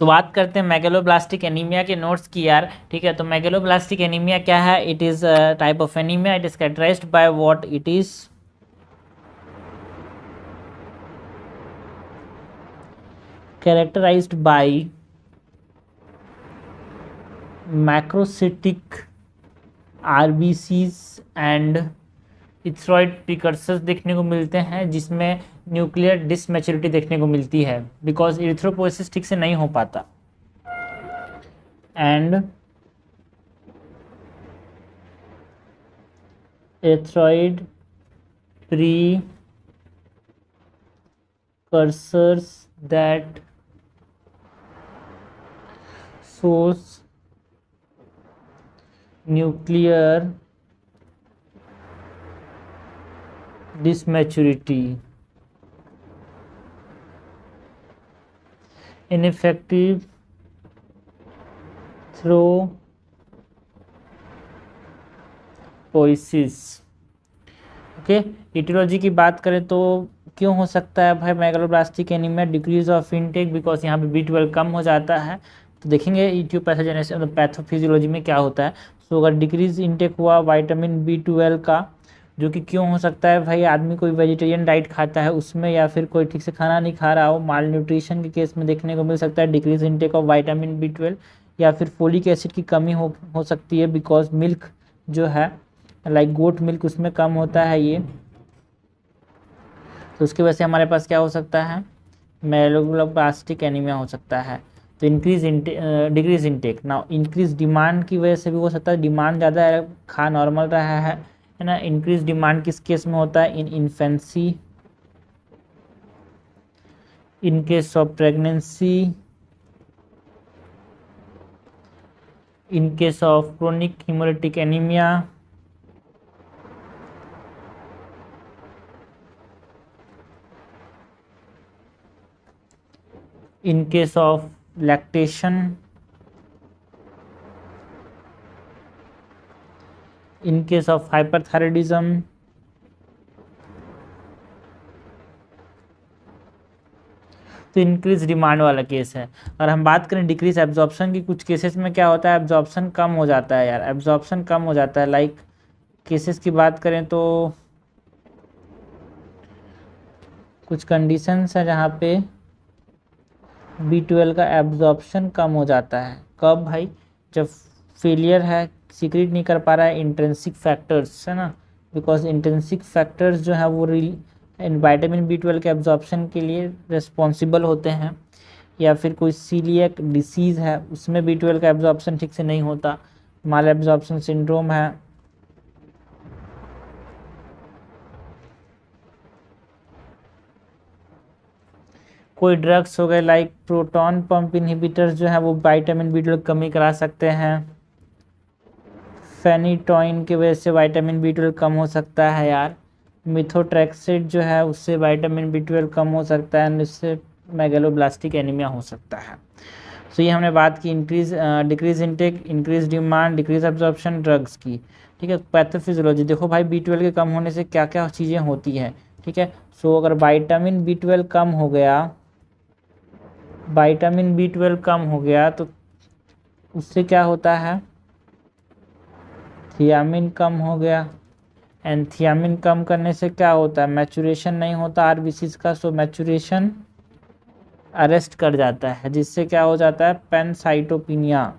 तो बात करते हैं मेगलोब्लास्टिक एनीमिया के नोट्स की यार। ठीक है, तो मेगलोब्लास्टिक एनीमिया क्या है? It is type of anaemia, it is characterised by what? It is characterized by macrocytic RBCs and erythroid precursors देखने को मिलते हैं, जिसमें न्यूक्लियर डिसमेच्योरिटी देखने को मिलती है बिकॉज इरिथ्रोपोइसिस ठीक से नहीं हो पाता। And erythroid precursors that shows nuclear dismaturity, ineffective thrombophosis। Okay, aetiology की बात करें तो क्यों हो सकता है भाई megaloblastic anaemia? Decrease of intake, because यहाँ पे B12 कम हो जाता है। तो देखेंगे इटियोपैथोजेनेसिस मतलब पैथोफिजियोलॉजी में क्या होता है। सो अगर डिक्रीज इनटेक हुआ विटामिन B12 का, जो कि क्यों हो सकता है भाई? आदमी कोई वेजिटेरियन डाइट खाता है उसमें, या फिर कोई ठीक से खाना नहीं खा रहा हो, माल न्यूट्रिशन के केस में देखने को मिल सकता है decrease intake of vitamin B12, या फिर फोलिक एसिड की कमी हो सकती है बिकॉज मिल्क जो है लाइक गोट मिल्क उसमें कम होता है ये। तो उसकी वजह से हमारे पास क्या हो सकता है? मेगलोब्लास्टिक एनीमिया हो सकता है। तो डिक्रीज इनटेक ना, इंक्रीज डिमांड की वजह से भी हो सकता है। डिमांड ज़्यादा है, खा नॉर्मल रहा है ना। इंक्रीज डिमांड किस केस में होता है? In infancy, in case of pregnancy, in case of chronic haemolytic anaemia, in case of lactation, in case of hyperthyroidism, तो इंक्रीज डिमांड वाला केस है। और हम बात करें डिक्रीज एब्जॉर्प्शन की, कुछ केसेस में क्या होता है? एब्जॉर्प्शन कम हो जाता है यार, एब्जॉर्प्शन कम हो जाता है। लाइक केसेस की बात करें तो कुछ कंडीशंस है जहाँ पे B12 का एब्जॉर्प्शन कम हो जाता है। कब भाई? जब फेलियर है, सीक्रेट नहीं कर पा रहा है इंट्रिंसिक फैक्टर्स, है ना। बिकॉज इंट्रिंसिक फैक्टर्स जो है वो विटामिन B12 के एब्जॉर्प्शन के लिए रिस्पॉन्सिबल होते हैं। या फिर कोई सीलिएक डिसीज़ है उसमें B12 का एब्जॉर्प्शन ठीक से नहीं होता, माल एब्जॉर्प्शन सिंड्रोम है। कोई ड्रग्स हो गए लाइक प्रोटॉन पंप इनहिबिटर्स जो है वो विटामिन B12 कमी करा सकते हैं। फेनिटोइन की वजह से विटामिन B12 कम हो सकता है यार। मिथोट्रेक्सेट जो है उससे विटामिन B12 कम हो सकता है, इससे मेगलोब्लास्टिक एनीमिया हो सकता है। तो ये हमने बात की decrease intake, increase demand, decrease absorption, drugs की। ठीक है, पैथोफिजियोलॉजी देखो भाई B12 के कम होने से क्या क्या चीज़ें होती हैं। ठीक है, सो अगर विटामिन B12 कम हो गया, विटामिन B12 कम हो गया तो उससे क्या होता है? थियामिन कम हो गया। एंड थियामिन कम करने से क्या होता है? मैचुरेशन नहीं होता आरबीसीज का, सो मैचुरेशन अरेस्ट कर जाता है, जिससे क्या हो जाता है? पैनसाइटोपिनिया।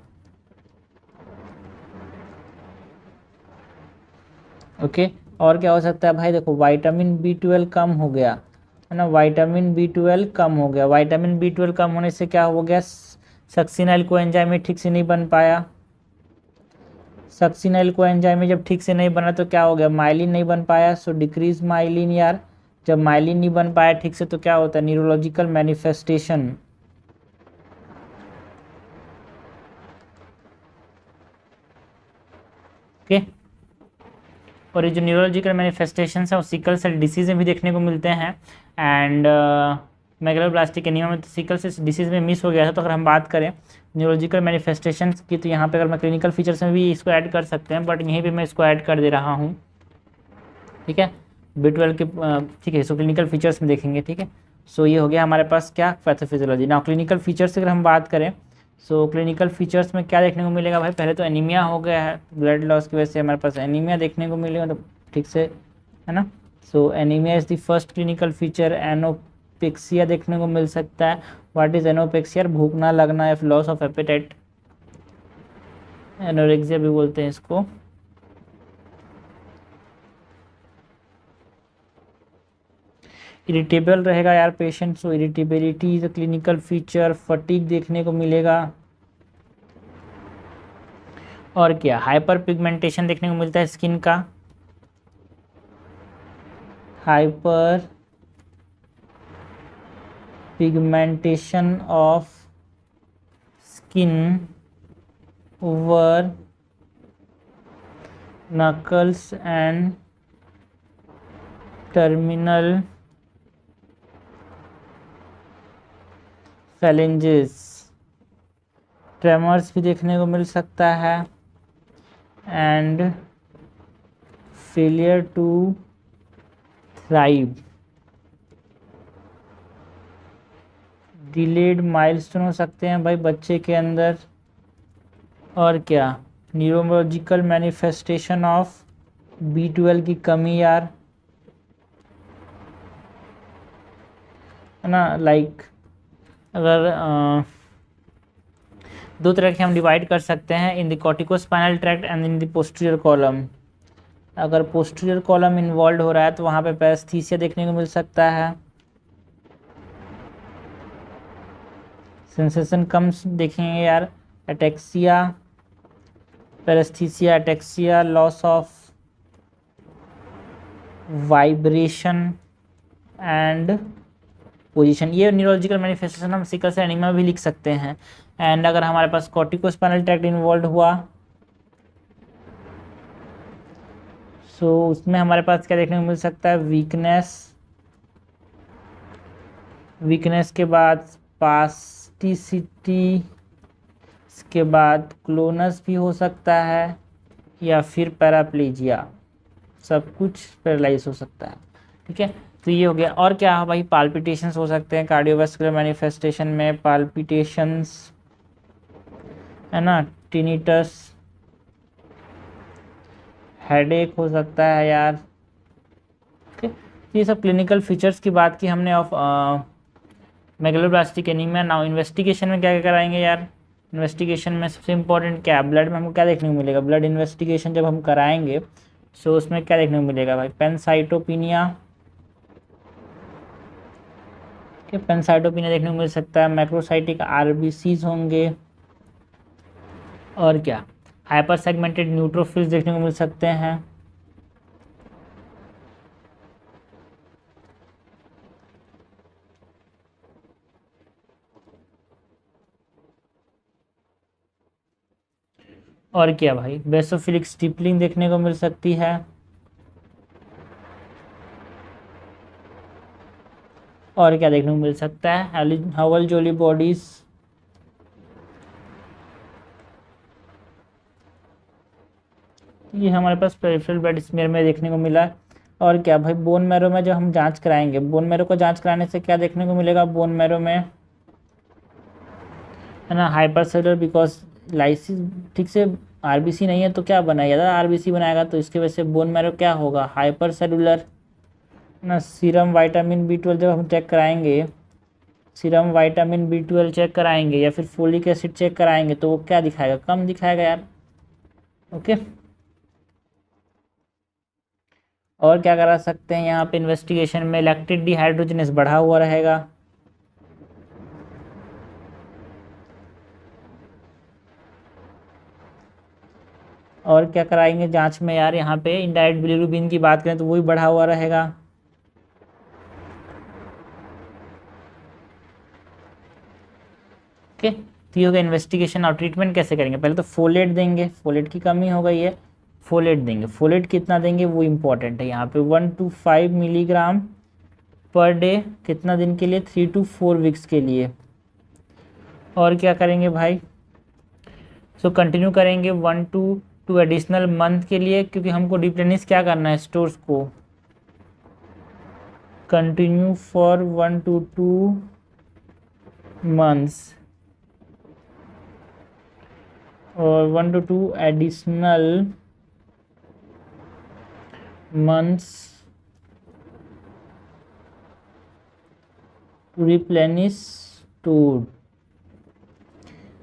ओके, और क्या हो सकता है भाई? देखो विटामिन B12 कम हो गया, है ना, विटामिन B12 कम हो गया। विटामिन B12 कम होने से क्या हो गया? सक्सिनाइल कोएंजाइम ठीक से नहीं बन पाया। सक्सिनाइल कोएंजाइम जब ठीक से नहीं बना तो क्या हो गया? माइलिन नहीं बन पाया, सो डिक्रीज माइलिन यार। जब माइलिन नहीं बन पाया ठीक से तो क्या होता है? Neurological manifestation. ओके, और ये जो न्यूरोलॉजिकल मैनिफेस्टेशन है वो सिकल सेल डिसीज में भी देखने को मिलते हैं। एंड मेगलोब्लास्टिक एनीमिया में तो सिकल सेल डिसीज में मिस हो गया था। तो अगर हम बात करें न्यूरोलॉजिकल मैनिफेस्टेशन की, तो यहाँ पे अगर मैं क्लिनिकल फीचर्स में भी इसको ऐड कर सकते हैं, बट यहीं पे मैं इसको ऐड कर दे रहा हूँ। ठीक है, B12 के ठीक है, सो क्लिनिकल फीचर्स में देखेंगे। ठीक है, सो ये हो गया हमारे पास क्या, पैथोफिजियोलॉजी। नाउ क्लिनिकल फीचर्स अगर हम बात करें, सो क्लिनिकल फीचर्स में क्या देखने को मिलेगा भाई, पहले तो एनीमिया हो गया है, ब्लड लॉस की वजह से हमारे पास एनीमिया देखने को मिलेगा, तो ठीक से है ना। So anaemia is the first clinical feature. Anorexia देखने को मिल सकता है। व्हाट इज एनोपेक्सिया, भूख ना लगना या फिर लॉस ऑफ एपेटाइट, एनोरेक्सिया भी बोलते हैं इसको। इरिटेबल रहेगा यार patient, so irritability is a clinical feature. Fatigue देखने को मिलेगा। और क्या, हाइपर पिगमेंटेशन देखने को मिलता है स्किन का, hyper pigmentation of skin over knuckles and terminal phalanges. Tremors भी देखने को मिल सकता है and failure to thrive. Delayed milestone हो सकते हैं भाई बच्चे के अंदर। और क्या, न्यूरोलॉजिकल मैनिफेस्टेशन ऑफ B12 की कमी यार, है ना। लाइक अगर दो तरह के हम डिवाइड कर सकते हैं, in the corticospinal tract and in the posterior column. अगर पोस्टीरियर कॉलम इन्वॉल्व हो रहा है तो वहाँ पे पैरेस्थीसिया देखने को मिल सकता है। सेंसेशन कम देखेंगे यार, ataxia, paresthesia, ataxia, loss of vibration and position. ये न्यूरोलॉजिकल मैनिफेस्टेशन हम सिकल सेल एनीमिया भी लिख सकते हैं। एंड अगर हमारे पास कॉर्टिकोस्पाइनल ट्रैक्ट इन्वॉल्व हुआ, सो उसमें हमारे पास क्या देखने को मिल सकता है, वीकनेस, वीकनेस के बाद स्पास्टिसिटी, इसके बाद क्लोनस भी हो सकता है, या फिर पैराप्लेजिया, सब कुछ पैरालाइज हो सकता है। ठीक है, तो ये हो गया। और क्या है भाई, पाल्पिटेशंस हो सकते हैं कार्डियोवास्कुलर मैनिफेस्टेशन में, पाल्पिटेशंस, है ना, टिनिटस, हेडेक हो सकता है यार। ओके, ये सब क्लिनिकल फीचर्स की बात की हमने of megaloblastic anaemia. Now investigation में क्या क्या कराएंगे यार, इन्वेस्टिगेशन में सबसे इम्पोर्टेंट क्या है, ब्लड में हमको क्या देखने को मिलेगा, ब्लड इन्वेस्टिगेशन जब हम कराएंगे सो उसमें क्या देखने को मिलेगा भाई, पेनसाइटोपिनिया, पेनसाइटोपिनिया देखने को मिल सकता है, मैक्रोसाइटिक आरबीसीज होंगे। और क्या, हाइपर सेगमेंटेड न्यूट्रोफिल्स देखने को मिल सकते हैं। और क्या भाई, बेसोफिलिक स्टिपलिंग देखने को मिल सकती है। और क्या देखने को मिल सकता है, हवल जोली बॉडीज, ये हमारे पास पेरिफेरल ब्लड स्मीयर में देखने को मिला। और क्या भाई, बोन मैरो में जब हम जांच कराएंगे, बोन मैरो को जांच कराने से क्या देखने को मिलेगा बोन मैरो में, है ना, हाइपर सेलुलर, बिकॉज लाइसिस ठीक से आरबीसी नहीं है तो क्या बनाएगा, ज़्यादा आरबीसी बनाएगा तो इसकी वजह से बोन मैरो क्या होगा, हाइपर सेलुलर, ना। सीरम विटामिन B12 जब हम चेक कराएंगे, सीरम विटामिन B12 चेक कराएंगे या फिर फोलिक एसिड चेक कराएंगे तो वो क्या दिखाएगा, कम दिखाएगा यार। ओके, और क्या करा सकते हैं यहाँ पे इन्वेस्टिगेशन में, लैक्टेट डिहाइड्रोजनेस बढ़ा हुआ रहेगा। और क्या कराएंगे जांच में यार, यहाँ पे इंडायरेक्ट बिलिरुबिन की बात करें तो वो भी बढ़ा हुआ रहेगा। ओके, तो ये हो गया इन्वेस्टिगेशन। और ट्रीटमेंट कैसे करेंगे, पहले तो फोलेट देंगे, फोलेट की कमी हो गई है, फोलेट देंगे। फोलेट कितना देंगे वो इम्पॉर्टेंट है यहाँ पे, 1 to 5 मिलीग्राम पर डे, कितना दिन के लिए, 3 to 4 वीक्स के लिए। और क्या करेंगे भाई, सो कंटिन्यू करेंगे 1 to 2 एडिशनल मंथ के लिए, क्योंकि हमको रिप्लेनिश क्या करना है, स्टोर्स को कंटिन्यू फॉर 1 to 2 months और 1 to 2 additional months to replenish stored।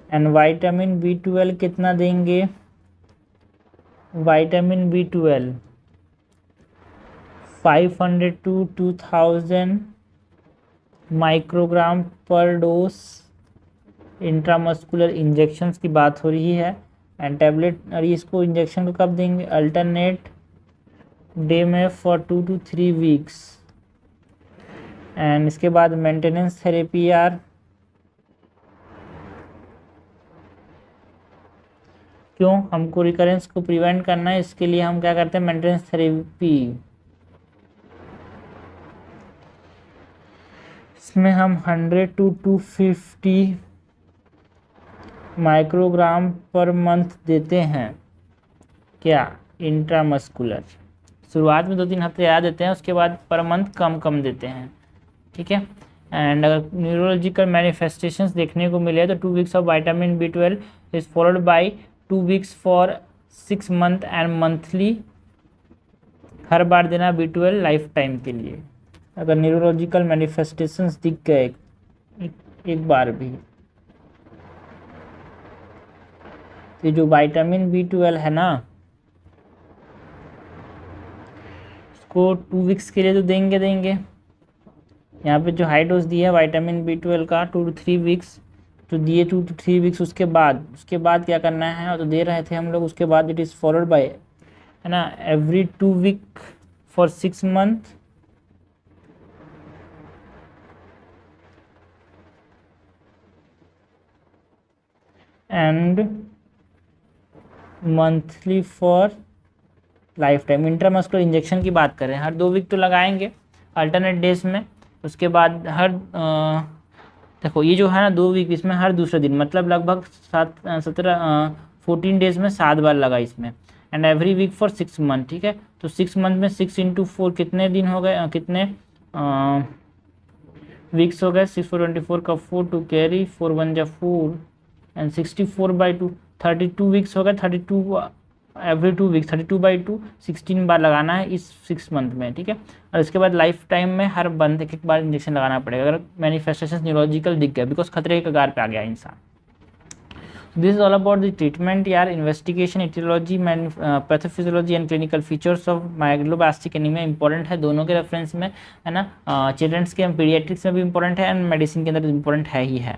And vitamin B12 कितना देंगे? विटामिन B12 500 to 2000 माइक्रोग्राम पर डोज इंट्रामस्कुलर इंजेक्शंस की बात हो रही है। एंड टैबलेट, और इसको इंजेक्शन को कब देंगे? अल्टरनेट डे में फॉर 2 to 3 weeks। एंड इसके बाद मेंटेनेंस थेरेपी यार, क्यों? हमको रिकरेंस को प्रिवेंट करना है, इसके लिए हम क्या करते हैं? Maintenance therapy. इसमें हम 100 to 250 माइक्रोग्राम पर मंथ देते हैं। क्या? इंट्रामस्कुलर। शुरुआत में 2-3 हफ्ते ज़्यादा देते हैं, उसके बाद पर मंथ कम देते हैं, ठीक है। एंड अगर न्यूरोलॉजिकल मैनिफेस्टेशंस देखने को मिले तो 2 weeks of vitamin B12 is followed by 2 weeks for 6 month and monthly हर बार देना B12 लाइफ टाइम के लिए। अगर न्यूरोलॉजिकल मैनिफेस्टेशंस दिख गए एक बार भी, ये जो विटामिन B12 है ना, इसको 2 weeks के लिए तो देंगे। यहाँ पे जो हाई डोज दी है विटामिन B12 का 2 to 3 weeks, तो दिए 2 to 3 weeks, उसके बाद क्या करना है? और तो दे रहे थे हम लोग, उसके बाद इट इज़ फॉलोड बाय, है ना, every 2 week for 6 month and monthly for life time. Intramuscular injection की बात करें, हर 2 week तो लगाएंगे अल्टरनेट डेज में, उसके बाद हर देखो ये जो है ना 2 week, इसमें हर दूसरे दिन, मतलब लगभग 14 डेज में 7 बार लगा इसमें। And every week for 6 month, ठीक है। तो 6 month में 6 into 4 कितने दिन हो गए? कितने वीक्स हो गए? 6 4 24 का 4 टू कैरी 4 1 जा 4 एंड 64/2 32 weeks हो गए। 32 एवरी 2 weeks 32/2 16 बार लगाना है इस 6 month में, ठीक है। और इसके बाद लाइफ टाइम में हर बंद एक बार इंजेक्शन लगाना पड़ेगा अगर मैनिफेस्टेशन न्यूरोलॉजिकल दिख गया, बिकॉज खतरे के कगार पे आ गया इंसान। This is all about the treatment यार, investigation, aetiology, pathophysiology and clinical features of megaloblastic anaemia important है दोनों के रेफरेंस में, है ना। चिल्ड्रंस के पीडियाट्रिक्स में भी इंपॉर्टेंट है एंड मेडिसिन के अंदर इंपॉर्टेंट है ही है।